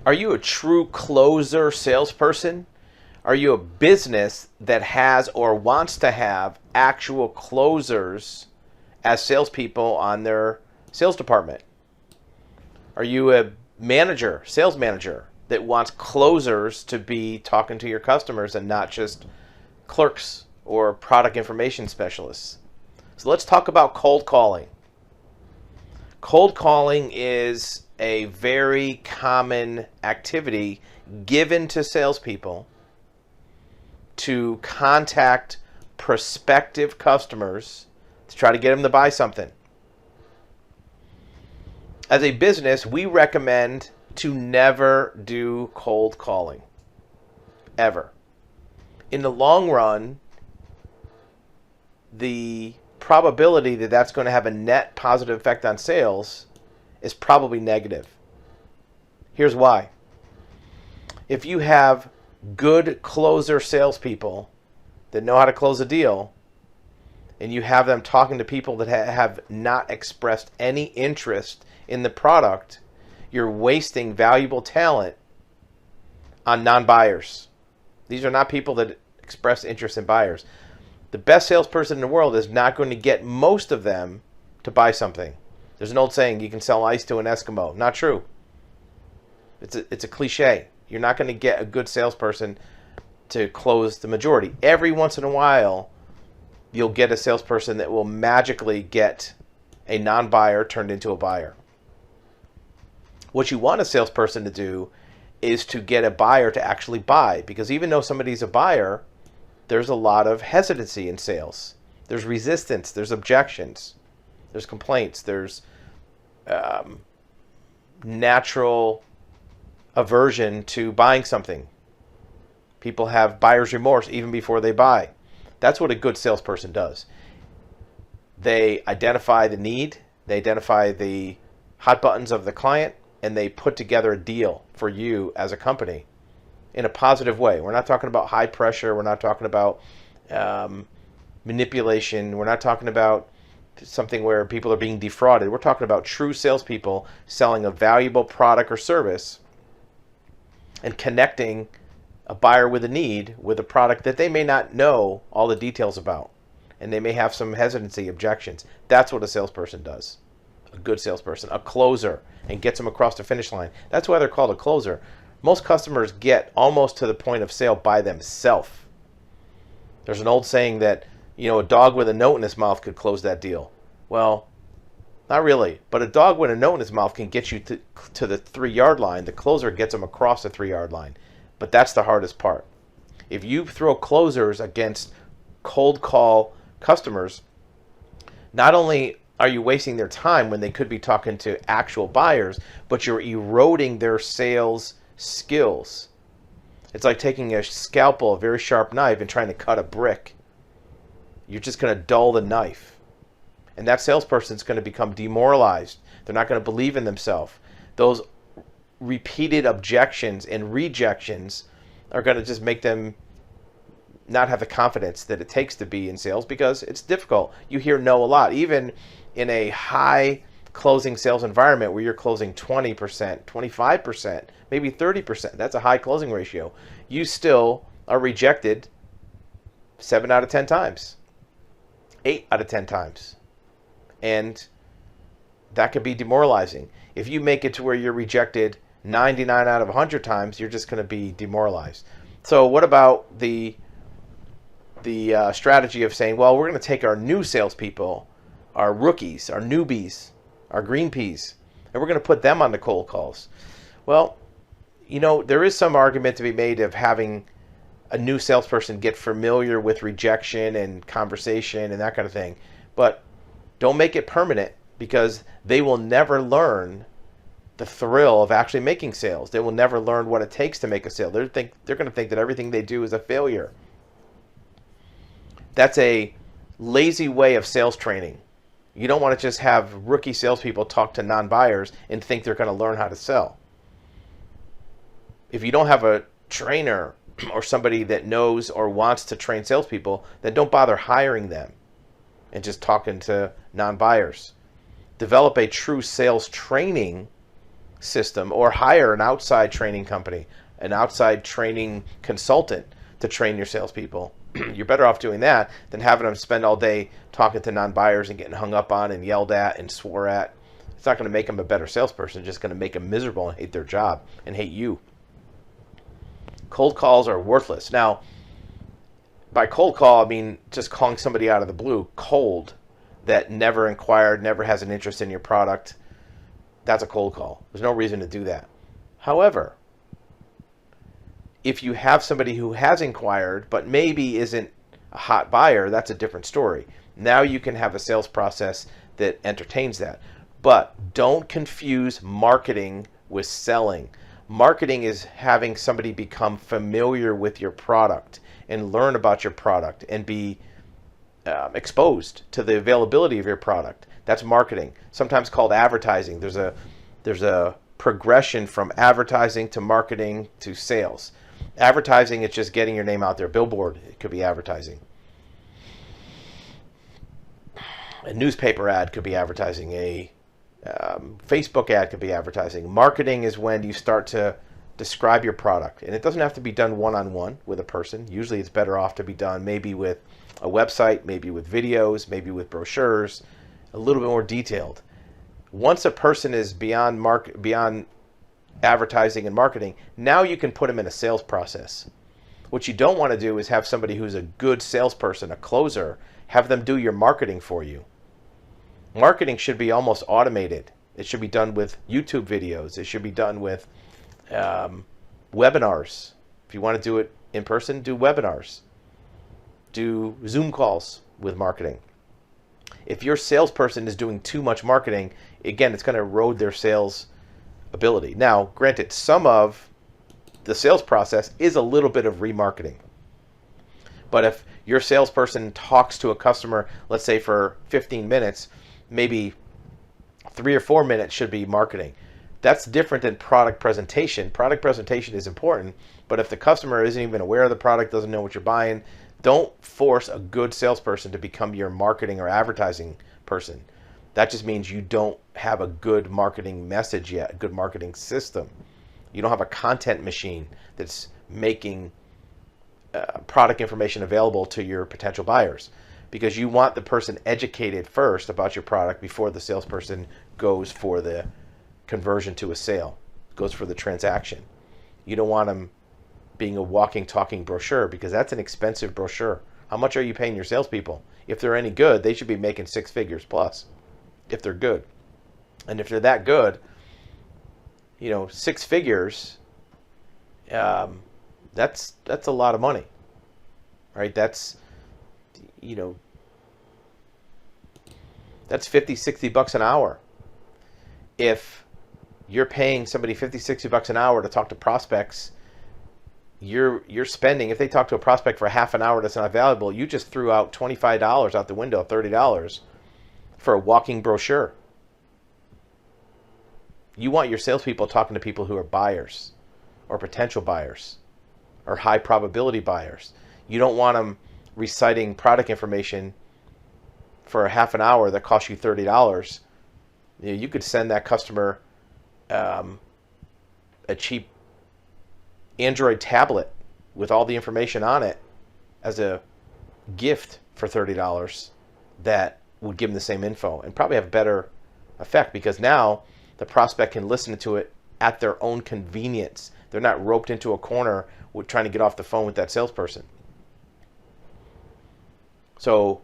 Are you a true closer salesperson? Are you a business that has or wants to have actual closers as salespeople on their sales department? Are you a manager, sales manager, that wants closers to be talking to your customers and not just clerks or product information specialists? So let's talk about cold calling. Cold calling is a very common activity given to salespeople to contact prospective customers to try to get them to buy something. As a business, we recommend to never do cold calling, ever. In the long run, the probability that that's going to have a net positive effect on sales is probably negative. Here's why. If you have good closer salespeople that know how to close a deal, and you have them talking to people that have not expressed any interest in the product, you're wasting valuable talent on non-buyers. These are not people that express interest in buyers. The best salesperson in the world is not going to get most of them to buy something. There's an old saying, you can sell ice to an Eskimo. Not true. It's a cliche. You're not going to get a good salesperson to close the majority. Every once in a while, you'll get a salesperson that will magically get a non-buyer turned into a buyer. What you want a salesperson to do is to get a buyer to actually buy, because even though somebody's a buyer, there's a lot of hesitancy in sales. There's resistance, there's objections, there's complaints, there's natural aversion to buying something. People have buyer's remorse even before they buy. That's what a good salesperson does. They identify the need, they identify the hot buttons of the client, and they put together a deal for you as a company in a positive way. We're not talking about high pressure. We're not talking about manipulation. We're not talking about something where people are being defrauded. We're talking about true salespeople selling a valuable product or service and connecting a buyer with a need with a product that they may not know all the details about, and they may have some hesitancy, objections. That's what a salesperson does. A good salesperson, a closer, and gets them across the finish line. That's why they're called a closer. Most customers get almost to the point of sale by themselves. There's an old saying that, a dog with a note in his mouth could close that deal. Well, not really. But a dog with a note in his mouth can get you to the 3-yard line. The closer gets them across the 3-yard line. But that's the hardest part. If you throw closers against cold call customers, not only are you wasting their time when they could be talking to actual buyers, but you're eroding their sales skills. It's like taking a scalpel, a very sharp knife, and trying to cut a brick. You're just going to dull the knife. And that salesperson's going to become demoralized. They're not going to believe in themselves. Those repeated objections and rejections are going to just make them not have the confidence that it takes to be in sales, because it's difficult. You hear no a lot. Even in a high closing sales environment where you're closing 20%, 25%, maybe 30%, that's a high closing ratio. You still are rejected 7 out of 10 times, 8 out of 10 times. And that could be demoralizing. If you make it to where you're rejected 99 out of 100 times, you're just going to be demoralized. So what about the strategy of saying, well, we're going to take our new salespeople, our rookies, our newbies, our green peas, and we're going to put them on the cold calls? Well, there is some argument to be made of having a new salesperson get familiar with rejection and conversation and that kind of thing. But don't make it permanent, because they will never learn the thrill of actually making sales. They will never learn what it takes to make a sale. They're going to think that everything they do is a failure. That's a lazy way of sales training. You don't want to just have rookie salespeople talk to non-buyers and think they're going to learn how to sell. If you don't have a trainer or somebody that knows or wants to train salespeople, then don't bother hiring them and just talking to non-buyers. Develop a true sales training system or hire an outside training company, an outside training consultant to train your salespeople. You're better off doing that than having them spend all day talking to non-buyers and getting hung up on and yelled at and swore at. It's not going to make them a better salesperson. It's just going to make them miserable and hate their job and hate you. Cold calls are worthless. Now, by cold call, I mean just calling somebody out of the blue, cold, that never inquired, never has an interest in your product. That's a cold call. There's no reason to do that. However, if you have somebody who has inquired but maybe isn't a hot buyer, that's a different story. Now you can have a sales process that entertains that. But don't confuse marketing with selling. Marketing is having somebody become familiar with your product and learn about your product and be exposed to the availability of your product. That's marketing, sometimes called advertising. There's a progression from advertising to marketing to sales. Advertising, it's just getting your name out there. Billboard, it could be advertising. A newspaper ad could be advertising. A Facebook ad could be advertising. Marketing is when you start to describe your product. And it doesn't have to be done one-on-one with a person. Usually it's better off to be done maybe with a website, maybe with videos, maybe with brochures, a little bit more detailed. Once a person is beyond advertising and marketing, now you can put them in a sales process. What you don't want to do is have somebody who's a good salesperson, a closer, have them do your marketing for you. Marketing should be almost automated. It should be done with YouTube videos. It should be done with webinars. If you want to do it in person, do webinars. Do Zoom calls with marketing. If your salesperson is doing too much marketing, again, it's going to erode their sales ability. Now, granted, some of the sales process is a little bit of remarketing. But if your salesperson talks to a customer, let's say for 15 minutes, maybe 3 or 4 minutes should be marketing. That's different than product presentation. Product presentation is important, but if the customer isn't even aware of the product, doesn't know what you're buying, don't force a good salesperson to become your marketing or advertising person. That just means you don't have a good marketing message yet, a good marketing system. You don't have a content machine that's making product information available to your potential buyers, because you want the person educated first about your product before the salesperson goes for the conversion to a sale, goes for the transaction. You don't want them being a walking, talking brochure, because that's an expensive brochure. How much are you paying your salespeople? If they're any good, they should be making 6 figures plus, if they're good. And if they're that good, 6 figures, that's a lot of money, right? That's $50-$60 an hour. If you're paying somebody $50-$60 an hour to talk to prospects, you're spending, if they talk to a prospect for half an hour that's not valuable, you just threw out $25 out the window, $30 for a walking brochure. You want your salespeople talking to people who are buyers or potential buyers or high probability buyers. You don't want them reciting product information for a half an hour that costs you $30. You could send that customer a cheap Android tablet with all the information on it as a gift for $30 that would give them the same info and probably have a better effect, because now the prospect can listen to it at their own convenience. They're not roped into a corner with trying to get off the phone with that salesperson. So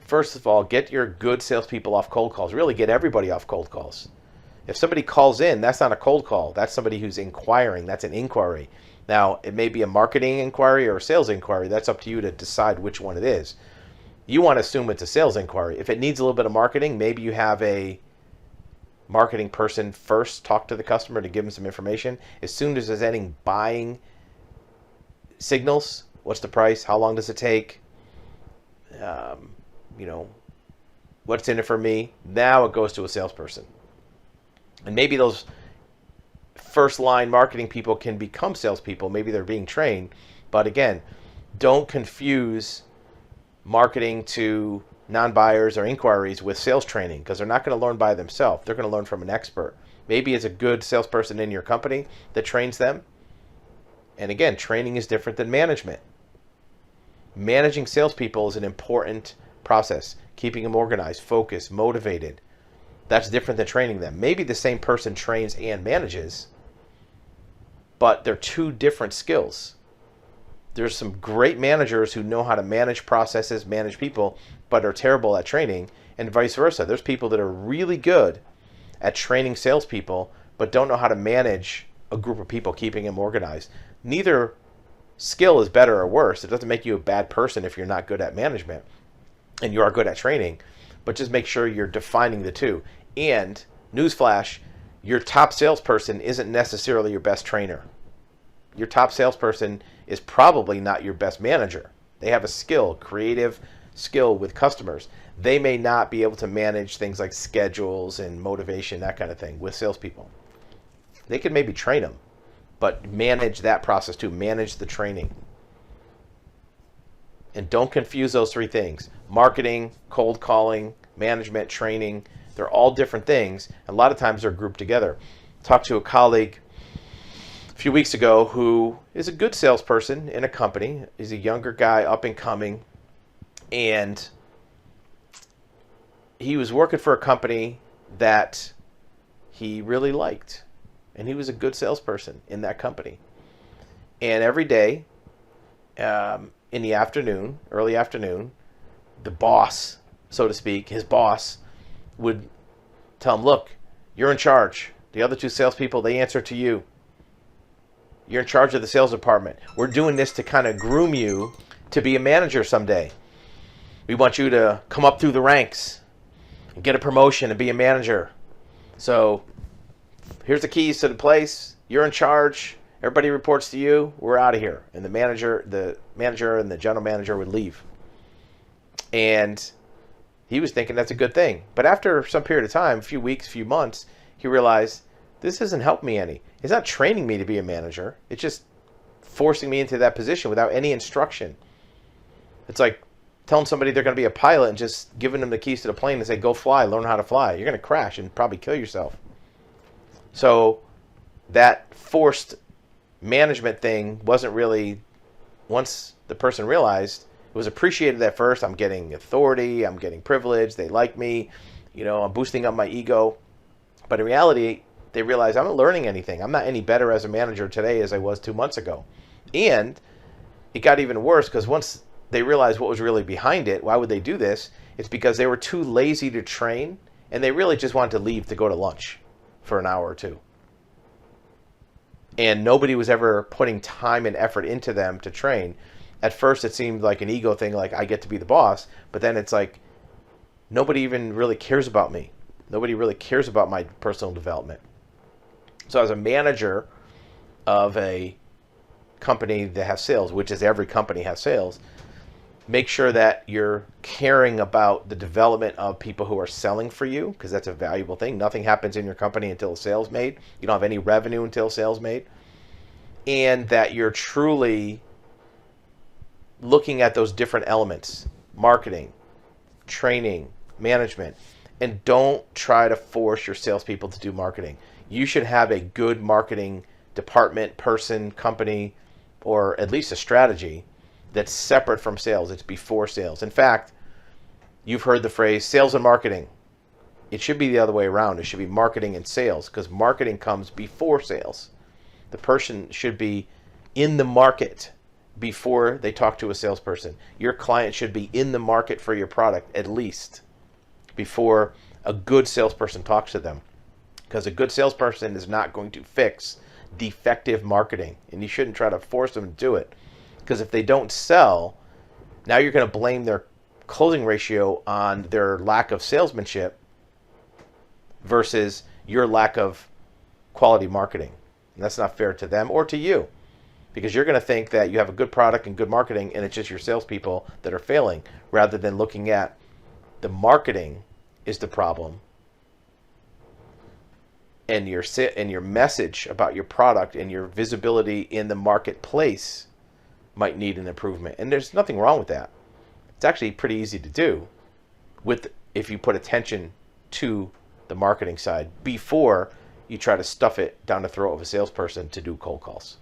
first of all, get your good salespeople off cold calls. Really get everybody off cold calls. If somebody calls in, that's not a cold call. That's somebody who's inquiring. That's an inquiry. Now, it may be a marketing inquiry or a sales inquiry. That's up to you to decide which one it is. You want to assume it's a sales inquiry. If it needs a little bit of marketing, maybe you have a marketing person first talk to the customer to give them some information. As soon as there's any buying signals, what's the price? How long does it take? What's in it for me? Now it goes to a salesperson. And maybe those first line marketing people can become salespeople. Maybe they're being trained. But again, don't confuse marketing to non-buyers or inquiries with sales training, because they're not going to learn by themselves. They're going to learn from an expert. Maybe it's a good salesperson in your company that trains them. And again, training is different than management. Managing salespeople is an important process. Keeping them organized, focused, motivated. That's different than training them. Maybe the same person trains and manages, but they're two different skills. There's some great managers who know how to manage processes, manage people, but are terrible at training, and vice versa. There's people that are really good at training salespeople, but don't know how to manage a group of people, keeping them organized. Neither skill is better or worse. It doesn't make you a bad person if you're not good at management and you are good at training, but just make sure you're defining the two. And newsflash, your top salesperson isn't necessarily your best trainer. Your top salesperson is probably not your best manager. They have a skill, creative skill with customers. They may not be able to manage things like schedules and motivation, that kind of thing with salespeople. They could maybe train them, but manage that process too. Manage the training. And don't confuse those three things. Marketing, cold calling, management, training. They're all different things. A lot of times they're grouped together. Talked to a colleague a few weeks ago who is a good salesperson in a company. He's a younger guy, up and coming. And he was working for a company that he really liked. And he was a good salesperson in that company. And every day, in the afternoon, early afternoon, the boss, so to speak, his boss, would tell him, look, you're in charge. The other two salespeople, they answer to you. You're in charge of the sales department. We're doing this to kind of groom you to be a manager someday. We want you to come up through the ranks and get a promotion and be a manager. So here's the keys to the place. You're in charge. Everybody reports to you. We're out of here. And the manager and the general manager would leave. And he was thinking that's a good thing. But after some period of time, a few weeks, a few months, he realized this doesn't help me any. It's not training me to be a manager. It's just forcing me into that position without any instruction. It's like telling somebody they're going to be a pilot and just giving them the keys to the plane and say, go fly, learn how to fly. You're going to crash and probably kill yourself. So that forced management thing wasn't really, once the person realized, it was appreciated at first. I'm getting authority, I'm getting privilege, they like me, I'm boosting up my ego. But in reality, they realize I'm not learning anything. I'm not any better as a manager today as I was 2 months ago. And it got even worse because once they realized what was really behind it, why would they do this? It's because they were too lazy to train and they really just wanted to leave to go to lunch for an hour or two. And nobody was ever putting time and effort into them to train. At first it seemed like an ego thing, like I get to be the boss, but then it's like nobody even really cares about me. Nobody really cares about my personal development. So as a manager of a company that has sales, which is every company has sales, make sure that you're caring about the development of people who are selling for you, because that's a valuable thing. Nothing happens in your company until a sale's made. You don't have any revenue until a sale's made. And that you're truly looking at those different elements, marketing, training, management, and don't try to force your salespeople to do marketing. You should have a good marketing department, person, company, or at least a strategy that's separate from sales. It's before sales. In fact, you've heard the phrase sales and marketing. It should be the other way around. It should be marketing and sales because marketing comes before sales. The person should be in the market before they talk to a salesperson. Your client should be in the market for your product at least before a good salesperson talks to them. Because a good salesperson is not going to fix defective marketing, and you shouldn't try to force them to do it. Because if they don't sell, now you're going to blame their closing ratio on their lack of salesmanship versus your lack of quality marketing. And that's not fair to them or to you, because you're going to think that you have a good product and good marketing and it's just your salespeople that are failing, rather than looking at the marketing is the problem and your message about your product and your visibility in the marketplace might need an improvement. And there's nothing wrong with that. It's actually pretty easy to do if you put attention to the marketing side before you try to stuff it down the throat of a salesperson to do cold calls.